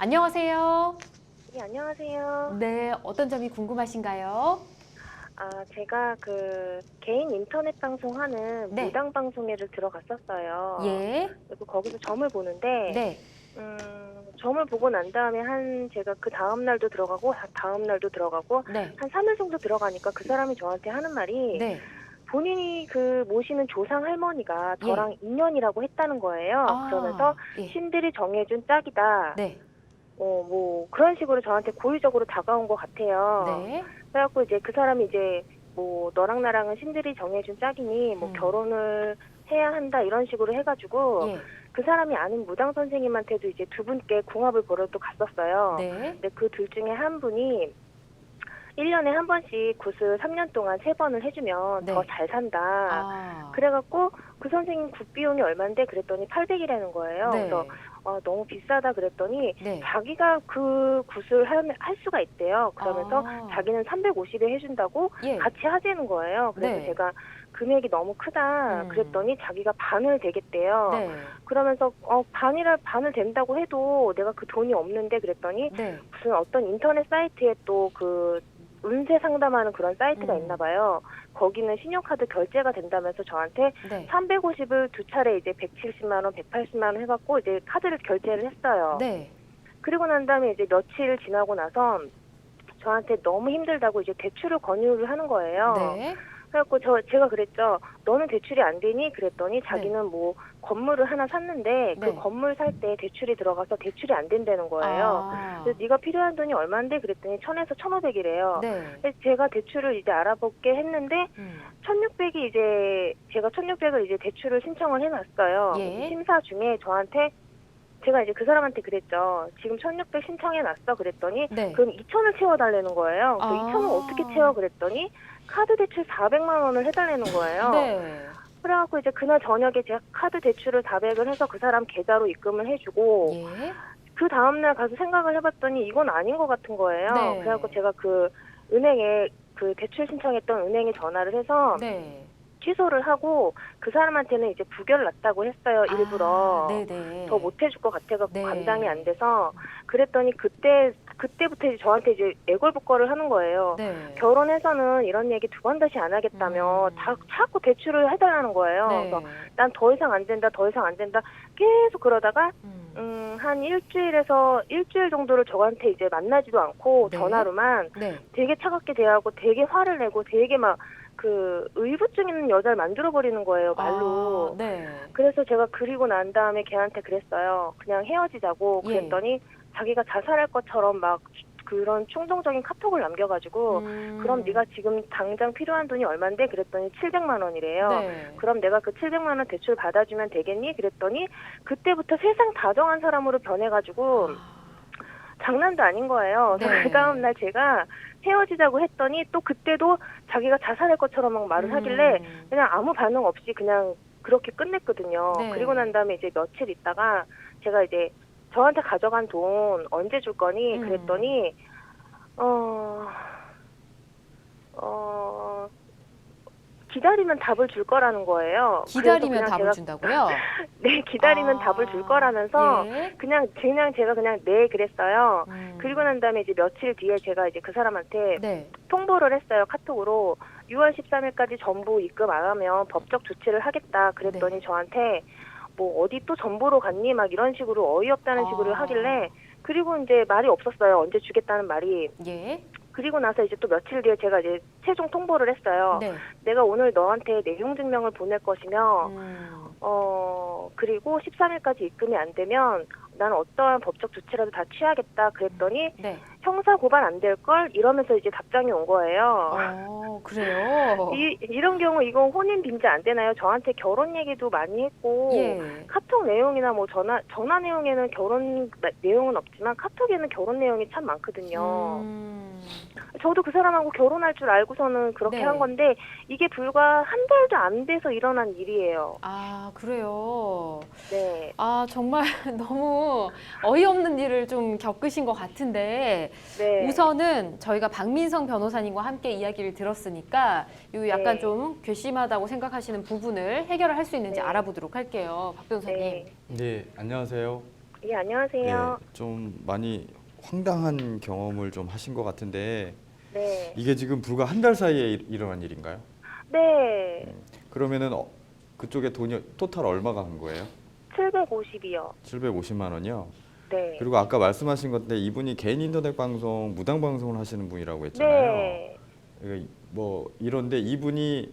안녕하세요. 네, 안녕하세요. 네, 어떤 점이 궁금하신가요? 제가 개인 인터넷 방송하는 네. 무당 방송회를 들어갔었어요. 예. 그리고 거기서 점을 보는데, 네. 점을 보고 난 다음에 제가 그 다음 날도 들어가고, 다음 날도 들어가고, 네. 한 3일 정도 들어가니까 그 사람이 저한테 하는 말이, 네. 본인이 모시는 조상 할머니가 예. 저랑 인연이라고 했다는 거예요. 그러면서 예. 신들이 정해준 짝이다. 네. 그런 식으로 저한테 고의적으로 다가온 것 같아요. 네. 그래갖고 이제 그 사람이 이제 너랑 나랑은 신들이 정해준 짝이니 결혼을 해야 한다 이런 식으로 해가지고 예. 그 사람이 아는 무당 선생님한테도 이제 두 분께 궁합을 보러 또 갔었어요. 네. 근데 그 둘 중에 한 분이 1년에 한 번씩 굿을 3년 동안 3번을 해주면 더 네. 잘 산다. 아. 그래갖고 그 선생님 굿 비용이 얼만데 그랬더니 800이라는 거예요. 그래서 네. 너무 비싸다 그랬더니 네. 자기가 그 굿을 할 수가 있대요. 그러면서 아. 자기는 350에 해준다고 예. 같이 하자는 거예요. 그래서 네. 제가 금액이 너무 크다 그랬더니 자기가 반을 대겠대요. 네. 그러면서 반을 된다고 해도 내가 그 돈이 없는데 그랬더니 네. 무슨 어떤 인터넷 사이트에 또 운세 상담하는 그런 사이트가 있나 봐요. 거기는 신용카드 결제가 된다면서 저한테 네. 350을 두 차례 이제 170만 원, 180만 원 해갖고 이제 카드를 결제를 했어요. 네. 그리고 난 다음에 이제 며칠 지나고 나서 저한테 너무 힘들다고 이제 대출을 권유를 하는 거예요. 네. 그래갖고 제가 그랬죠. 너는 대출이 안 되니? 그랬더니 자기는 건물을 하나 샀는데 그 네. 건물 살 때 대출이 들어가서 대출이 안 된다는 거예요. 아. 그래서 네가 필요한 돈이 얼만데? 그랬더니 1000에서 1500이래요. 네. 그래서 제가 대출을 이제 알아보게 했는데 1600이 이제 제가 1600을 이제 대출을 신청을 해놨어요. 예. 심사 중에 저한테 제가 이제 그 사람한테 그랬죠. 지금 1600 신청해놨어. 그랬더니 네. 그럼 2000을 채워달라는 거예요. 그래서 2000을 어떻게 채워? 그랬더니 카드 대출 400만 원을 해달라는 거예요. 네. 그래갖고 이제 그날 저녁에 제가 카드 대출을 400을 해서 그 사람 계좌로 입금을 해주고 예. 그 다음날 가서 생각을 해봤더니 이건 아닌 것 같은 거예요. 네. 그래갖고 제가 은행에 대출 신청했던 은행에 전화를 해서 네. 취소를 하고 그 사람한테는 이제 부결 났다고 했어요. 일부러. 네네. 더 못 해줄 것 같아서 네. 감당이 안 돼서 그랬더니 그때부터 이제 저한테 이제 애걸복걸을 하는 거예요. 네. 결혼해서는 이런 얘기 두 번 다시 안 하겠다며 자꾸 대출을 해달라는 거예요. 네. 그래서 난 더 이상 안 된다, 더 이상 안 된다 계속 그러다가 한 일주일 정도를 저한테 이제 만나지도 않고 네. 전화로만 네. 되게 차갑게 대하고 되게 화를 내고 되게 막 의부증 있는 여자를 만들어버리는 거예요, 말로. 네. 그래서 제가 그리고 난 다음에 걔한테 그랬어요. 그냥 헤어지자고. 예. 그랬더니 자기가 자살할 것처럼 막 그런 충동적인 카톡을 남겨가지고 그럼 네가 지금 당장 필요한 돈이 얼만데? 그랬더니 700만 원이래요. 네. 그럼 내가 그 700만 원 대출 받아주면 되겠니? 그랬더니 그때부터 세상 다정한 사람으로 변해가지고 장난도 아닌 거예요. 그래서 네. 그 다음날 제가 헤어지자고 했더니 또 그때도 자기가 자살할 것처럼 막 말을 하길래 그냥 아무 반응 없이 그냥 그렇게 끝냈거든요. 네. 그리고 난 다음에 이제 며칠 있다가 제가 이제 저한테 가져간 돈 언제 줄 거니? 그랬더니 기다리면 답을 줄 거라는 거예요. 기다리면 그래서 답을 제가 준다고요? 네, 기다리면 답을 줄 거라면서 예. 그냥 제가 그냥 네 그랬어요. 그리고 난 다음에 이제 며칠 뒤에 제가 이제 그 사람한테 네. 통보를 했어요. 카톡으로 6월 13일까지 전부 입금 안 하면 법적 조치를 하겠다. 그랬더니 네. 저한테 어디 또 전보로 갔니? 막 이런 식으로 어이없다는 식으로 하길래 그리고 이제 말이 없었어요. 언제 주겠다는 말이. 예. 그리고 나서 이제 또 며칠 뒤에 제가 이제 최종 통보를 했어요. 네. 내가 오늘 너한테 내용 증명을 보낼 것이며 그리고 13일까지 입금이 안 되면 나는 어떠한 법적 조치라도 다 취하겠다. 그랬더니 네. 형사 고발 안 될 걸 이러면서 이제 답장이 온 거예요. 그래요? 이런 경우 이거 혼인 빈지 안 되나요? 저한테 결혼 얘기도 많이 했고 예. 카톡 내용이나 전화 내용에는 결혼 내용은 없지만 카톡에는 결혼 내용이 참 많거든요. 저도 그 사람하고 결혼할 줄 알고서는 그렇게 네. 한 건데 이게 불과 한 달도 안 돼서 일어난 일이에요. 그래요? 네. 정말 너무 어이없는 일을 좀 겪으신 것 같은데 네. 우선은 저희가 박민성 변호사님과 함께 이야기를 들었으니까 요 약간 네. 좀 괘씸하다고 생각하시는 부분을 해결을 할 수 있는지 네. 알아보도록 할게요. 박 변호사님. 네. 네, 안녕하세요. 예, 안녕하세요. 좀 많이 황당한 경험을 좀 하신 것 같은데 네. 이게 지금 불과 한 달 사이에 일어난 일인가요? 네. 그러면은 그쪽에 돈이 토탈 얼마가 간 거예요? 750이요. 750만 원이요? 네. 그리고 아까 말씀하신 건데 이분이 개인 인터넷 방송, 무당 방송을 하시는 분이라고 했잖아요. 네. 뭐 이런데 이분이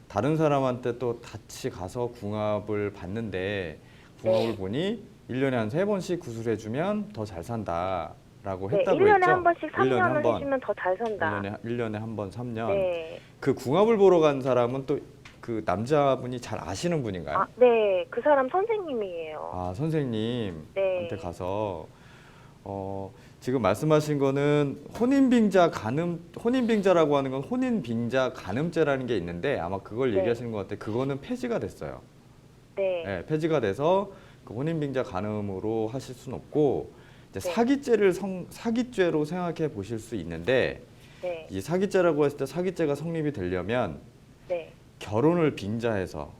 다른 사람한테 또 같이 가서 궁합을 봤는데 궁합을 네. 보니 1년에 한 3번씩 구술해주면 더 잘 산다라고 네, 했다고 1년에 했죠? 한 번씩 1년에 한 3년을 번. 해주면 더 잘 산다. 1년에 한 번 3년. 네. 그 궁합을 보러 간 사람은 또 그 남자분이 잘 아시는 분인가요? 아, 네. 그 사람 선생님이에요. 아, 선생님한테 네. 가서 지금 말씀하신 거는 혼인빙자라고 하는 건 혼인빙자 간음죄라는 게 있는데 아마 그걸 네. 얘기하시는 것 같아요. 그거는 폐지가 됐어요. 네. 네, 폐지가 돼서 그 혼인빙자 간음으로 하실 수는 없고 이제 네. 사기죄로 생각해 보실 수 있는데 네. 이 사기죄라고 했을 때 사기죄가 성립이 되려면 네. 결혼을 빙자해서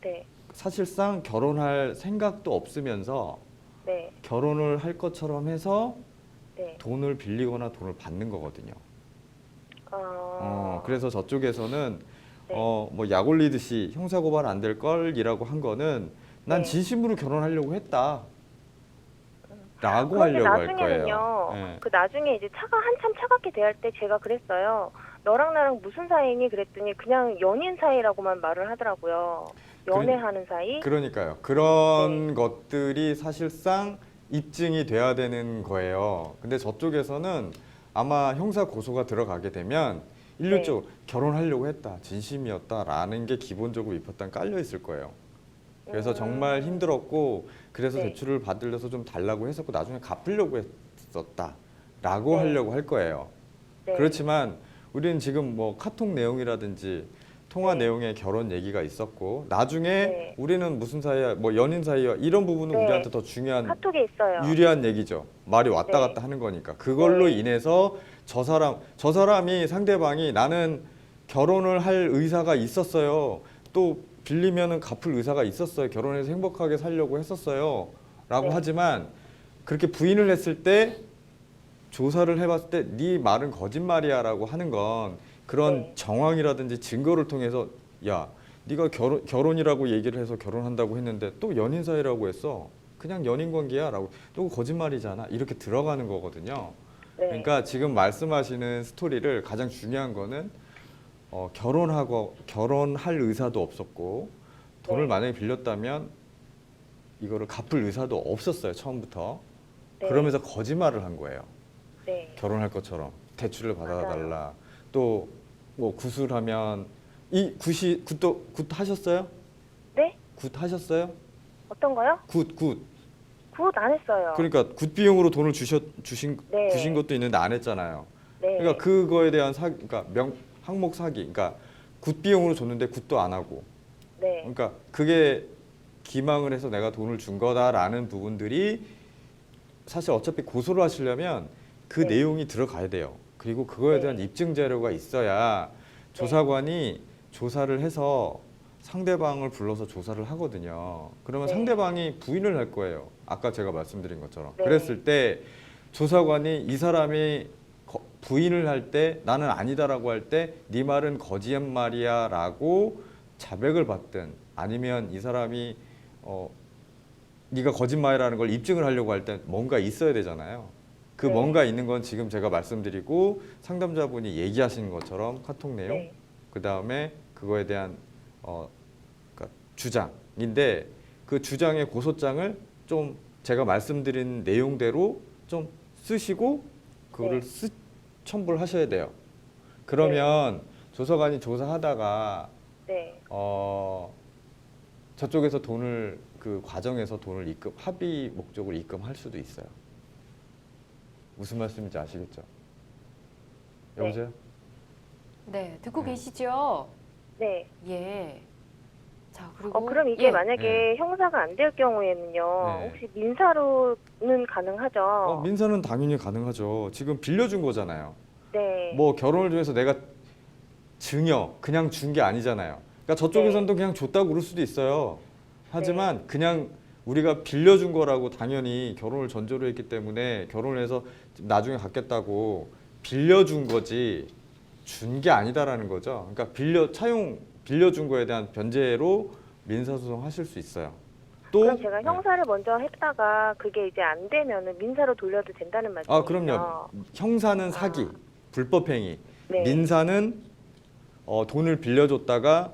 네. 사실상 결혼할 생각도 없으면서 네. 결혼을 할 것처럼 해서 네. 돈을 빌리거나 돈을 받는 거거든요. 그래서 저쪽에서는 네. 뭐 약 올리듯이 형사고발 안 될 걸이라고 한 거는 난 네. 진심으로 결혼하려고 했다. 라고 그런데 하려고 할 나중에는요. 거예요. 네. 그 나중에 이제 차가 한참 차갑게 대할 때 제가 그랬어요. 너랑 나랑 무슨 사이니? 그랬더니 그냥 연인 사이라고만 말을 하더라고요. 연애하는 사이? 그러니까요. 그런 것들이 사실상 입증이 돼야 되는 거예요. 근데 저쪽에서는 아마 형사 고소가 들어가게 되면 일률적으로 결혼하려고 했다, 진심이었다라는 게 기본적으로 입법단 깔려 있을 거예요. 그래서 정말 힘들었고 그래서 네. 대출을 받으려서 좀 달라고 했었고 나중에 갚으려고 했었다라고 네. 하려고 할 거예요. 네. 그렇지만 우리는 지금 뭐 카톡 내용이라든지 통화 네. 내용에 결혼 얘기가 있었고 나중에 네. 우리는 무슨 사이야, 뭐 연인 사이야 이런 부분은 네. 우리한테 더 중요한 카톡에 있어요. 유리한 얘기죠. 말이 왔다 네. 갔다 하는 거니까. 그걸로 네. 인해서 저 사람이 상대방이 나는 결혼을 할 의사가 있었어요. 또 빌리면은 갚을 의사가 있었어요. 결혼해서 행복하게 살려고 했었어요. 라고 네. 하지만 그렇게 부인을 했을 때 조사를 해봤을 때 네 말은 거짓말이야라고 하는 건 그런 네. 정황이라든지 증거를 통해서 야, 네가 결혼이라고 얘기를 해서 결혼한다고 했는데 또 연인 사이라고 했어. 그냥 연인 관계야라고 또 거짓말이잖아. 이렇게 들어가는 거거든요. 네. 그러니까 지금 말씀하시는 스토리를 가장 중요한 거는 결혼할 의사도 없었고 돈을 네. 만약에 빌렸다면 이거를 갚을 의사도 없었어요. 처음부터. 네. 그러면서 거짓말을 한 거예요. 네. 결혼할 것처럼 대출을 받아달라. 맞아요. 또 뭐 굿을 이 굿도 하셨어요? 네? 굿 하셨어요? 어떤 거요? 굿. 굿 안 했어요. 그러니까 굿 비용으로 돈을 주신 네. 것도 있는데 안 했잖아요. 네. 그러니까 그거에 대한 그러니까 항목 사기. 그러니까 굿 비용으로 줬는데 굿도 안 하고. 네. 그러니까 그게 기망을 해서 내가 돈을 준 거다라는 부분들이 사실 어차피 고소를 하시려면 그 네. 내용이 들어가야 돼요. 그리고 그거에 네. 대한 입증 자료가 있어야 조사관이 조사를 해서 상대방을 불러서 조사를 하거든요. 그러면 네. 상대방이 부인을 할 거예요. 아까 제가 말씀드린 것처럼. 네. 그랬을 때 조사관이 이 사람이 부인을 할 때 나는 아니다라고 할 때 네 말은 거짓말이야라고 자백을 받든 아니면 이 사람이 네가 거짓말이라는 걸 입증을 하려고 할 때 뭔가 있어야 되잖아요. 그 네. 뭔가 있는 건 지금 제가 말씀드리고 상담자분이 얘기하시는 것처럼 카톡 내용, 네. 그 다음에 그거에 대한 그러니까 주장인데 그 주장의 고소장을 좀 제가 말씀드린 내용대로 좀 쓰시고 그거를 네. 첨부를 하셔야 돼요. 그러면 조사관이 조사하다가 네. 저쪽에서 그 과정에서 돈을 합의 목적으로 입금할 수도 있어요. 무슨 말씀인지 아시겠죠? 여보세요? 네, 듣고 네. 계시죠? 네. 예. 자, 그리고 그럼 이게 예. 만약에 형사가 안 될 경우에는요. 네. 혹시 민사로는 가능하죠? 민사는 당연히 가능하죠. 지금 빌려준 거잖아요. 네. 뭐 결혼을 통해서 내가 그냥 준 게 아니잖아요. 그러니까 저쪽에서는 또 그냥 줬다고 그럴 수도 있어요. 하지만 그냥 우리가 빌려준 거라고 당연히 결혼을 전제로 했기 때문에 결혼을 해서 나중에 갚겠다고 빌려준 거지 준 게 아니다라는 거죠. 그러니까 빌려준 거에 대한 변제로 민사소송 하실 수 있어요. 또 그럼 제가 네. 형사를 먼저 했다가 그게 이제 안 되면은 민사로 돌려도 된다는 말씀이죠? 아, 그럼요. 형사는 사기, 불법행위, 네. 민사는 돈을 빌려줬다가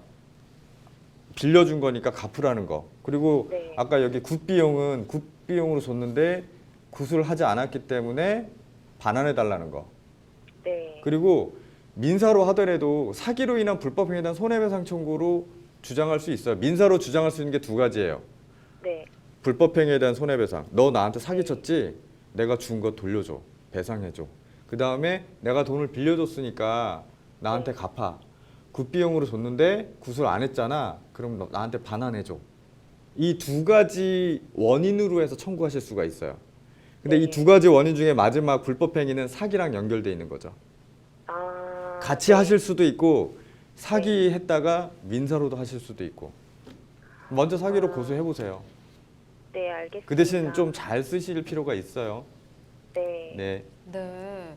빌려준 거니까 갚으라는 거. 그리고 네. 아까 여기 굿비용은 굿비용으로 줬는데 구술을 하지 않았기 때문에 반환해 달라는 거. 네. 그리고 민사로 하더라도 사기로 인한 불법행위에 대한 손해배상 청구로 주장할 수 있어요. 민사로 주장할 수 있는 게 두 가지예요. 네. 불법행위에 대한 손해배상. 너 나한테 사기쳤지? 내가 준 거 돌려줘. 배상해줘. 그 다음에 내가 돈을 빌려줬으니까 나한테 갚아. 굿비용으로 줬는데 구술 안 했잖아. 그럼 너 나한테 반환해줘. 이 두 가지 원인으로 해서 청구하실 수가 있어요. 근데 이 두 가지 원인 중에 마지막 불법행위는 사기랑 연결돼 있는 거죠. 아. 같이 하실 수도 있고 사기했다가 민사로도 하실 수도 있고. 먼저 사기로 고소해보세요. 네, 알겠습니다. 그 대신 좀 잘 쓰실 필요가 있어요. 네. 네. 네.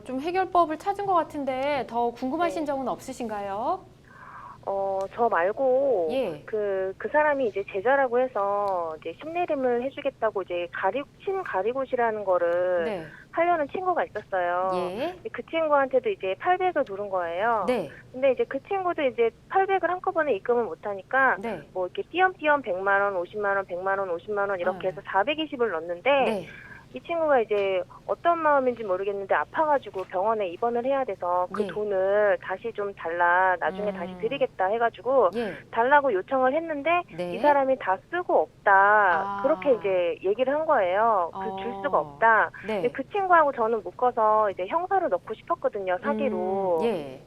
좀 해결법을 찾은 것 같은데 더 궁금하신 네. 점은 없으신가요? 저 말고 예. 그 사람이 이제 제자라고 해서 이제 신내림을 해주겠다고 이제 가리굿이라는 거를 네. 하려는 친구가 있었어요. 예. 그 친구한테도 이제 800을 누른 거예요. 네. 근데 이제 그 친구도 이제 800을 한꺼번에 입금을 못 하니까 네. 뭐 이렇게 띄엄띄엄 100만 원, 50만 원, 100만 원, 50만 원 이렇게 해서 420을 넣었는데 네. 이 친구가 이제 어떤 마음인지 모르겠는데 아파가지고 병원에 입원을 해야 돼서 그 예. 돈을 다시 좀 달라, 나중에 다시 드리겠다 해가지고 예. 달라고 요청을 했는데 네. 이 사람이 다 쓰고 없다. 아. 그렇게 이제 얘기를 한 거예요. 줄 수가 없다. 네. 근데 그 친구하고 저는 묶어서 이제 형사로 넣고 싶었거든요. 사기로. 예.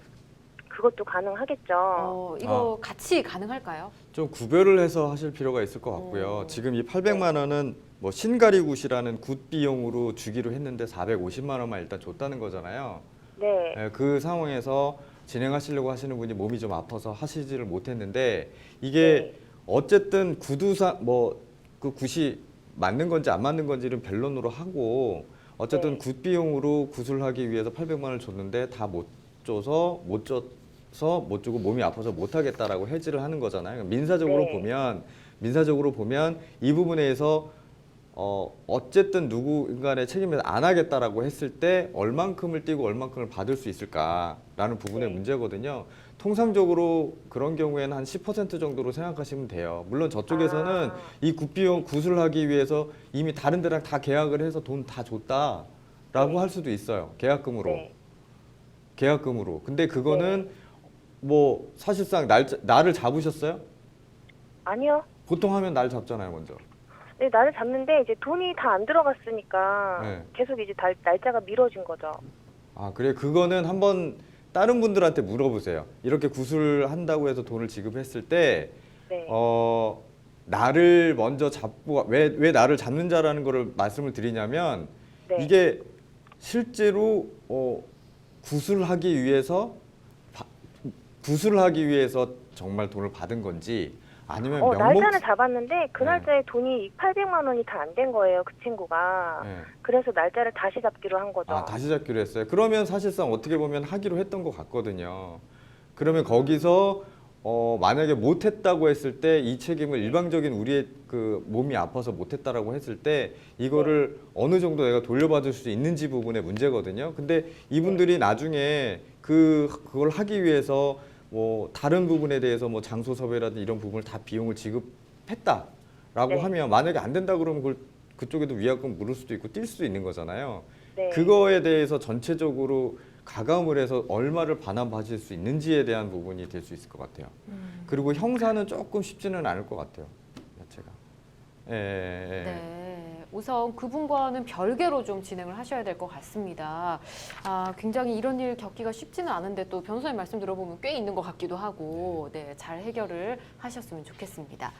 그것도 가능하겠죠. 이거 같이 가능할까요? 좀 구별을 해서 하실 필요가 있을 것 같고요. 지금 이 800만 원은 뭐 신가리굿이라는 굿 비용으로 주기로 했는데 450만 원만 일단 줬다는 거잖아요. 네. 예, 그 상황에서 진행하시려고 하시는 분이 몸이 좀 아파서 하시지를 못했는데 이게 네. 어쨌든 구두상 뭐 그 굿이 맞는 건지 안 맞는 건지는 변론으로 하고 어쨌든 네. 굿 비용으로 구술하기 위해서 800만 원을 줬는데 다 못 줘서 못 주고 몸이 아파서 못 하겠다라고 해지를 하는 거잖아요. 민사적으로 네. 보면 이 부분에 대해서 어쨌든 누군가의 책임을 안 하겠다라고 했을 때 얼만큼을 띄고 얼만큼을 받을 수 있을까라는 부분의 네. 문제거든요. 통상적으로 그런 경우에는 한 10% 정도로 생각하시면 돼요. 물론 저쪽에서는 이 굿비용 굿을 하기 위해서 이미 다른 데랑 다 계약을 해서 돈 다 줬다라고 네. 할 수도 있어요. 계약금으로. 네. 계약금으로. 근데 그거는 뭐 사실상 날을 잡으셨어요? 아니요. 보통 하면 날 잡잖아요, 먼저. 네, 나를 잡는데 이제 돈이 다 안 들어갔으니까 네. 계속 이제 날짜가 미뤄진 거죠. 아, 그래. 그거는 한번 다른 분들한테 물어보세요. 이렇게 구술한다고 해서 돈을 지급했을 때 네. 나를 먼저 잡고 왜 나를 잡는 자라는 거를 말씀을 드리냐면 네. 이게 실제로 구술하기 위해서 정말 돈을 받은 건지 아니면 날짜는 잡았는데 그 네. 날짜에 돈이 800만 원이 다 안 된 거예요, 그 친구가. 네. 그래서 날짜를 다시 잡기로 한 거죠. 아, 다시 잡기로 했어요. 그러면 사실상 어떻게 보면 하기로 했던 것 같거든요. 그러면 거기서 만약에 못했다고 했을 때 이 책임을 일방적인 우리의 그 몸이 아파서 못했다라고 했을 때 이거를 어느 정도 내가 돌려받을 수 있는지 부분의 문제거든요. 근데 이분들이 나중에 그걸 하기 위해서 뭐 다른 부분에 대해서 뭐 장소 섭외라든지 이런 부분을 다 비용을 지급했다라고 네. 하면 만약에 안 된다 그러면 그쪽에도 위약금 물을 수도 있고 뛸 수도 있는 거잖아요. 네. 그거에 대해서 전체적으로 가감을 해서 얼마를 반환받을 수 있는지에 대한 부분이 될 수 있을 것 같아요. 그리고 형사는 조금 쉽지는 않을 것 같아요. 자체가. 네. 우선 그분과는 별개로 좀 진행을 하셔야 될 것 같습니다. 굉장히 이런 일 겪기가 쉽지는 않은데 또 변호사님 말씀 들어보면 꽤 있는 것 같기도 하고 네, 잘 해결을 하셨으면 좋겠습니다.